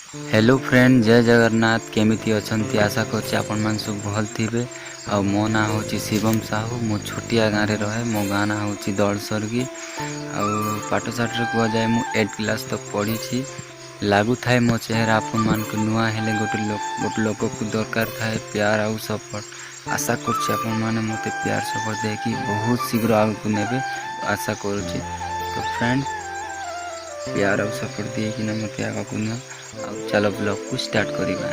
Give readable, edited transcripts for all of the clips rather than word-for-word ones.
Hello friend, जय जगन्नाथ। केमिति अछंती? आशा करछि आपण मान सब भल थिबे। आ मो ना होछि शिवम साहू। मो छोटिया गाँव रे रहे। मो गाँ ना होछि दलसरगी। आ पाठशाठ रे कुआ जाए मु 8 क्लास तक पढ़ी छी। लागू थाए मो चेहरा आपण मान को नुआ हेले गोटे लोक को दरकार थाए प्यार आउ सपोर्ट। आशा करछि आपण माने मते प्यार सपोर्ट देकी बहुत शीघ्र आगु नेबे आशा करछि। तो फ्रेंड, प्यार और सपोर्ट दिए कि मत आगा चलो ब्लॉग को स्टार्ट करिबा।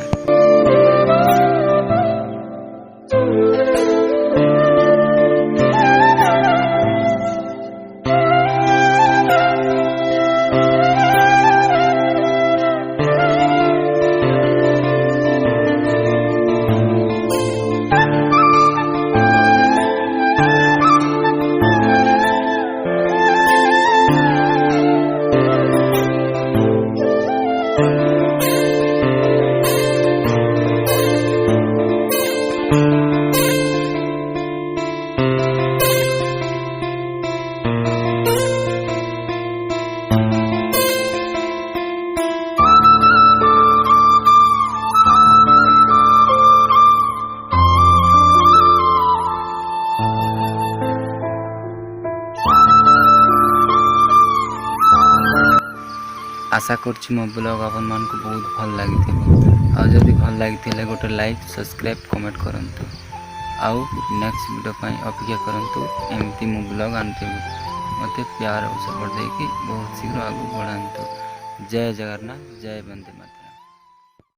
आशा करछि मो ब्लॉग आपन मान को बहुत भल लागिथिबो। आ जदि भल लागिथिले गोटे लाइक, सब्सक्राइब, कमेंट करंतु। आउ नेक्स्ट वीडियो पई अपेक्षा करंतु। एमती मो ब्लॉग आनथिबो। मते प्यार और सपोर्ट देकी बहुत शीघ्र आगु बढ़ांतु। जय जगन्नाथ, जय वंदे मातरम।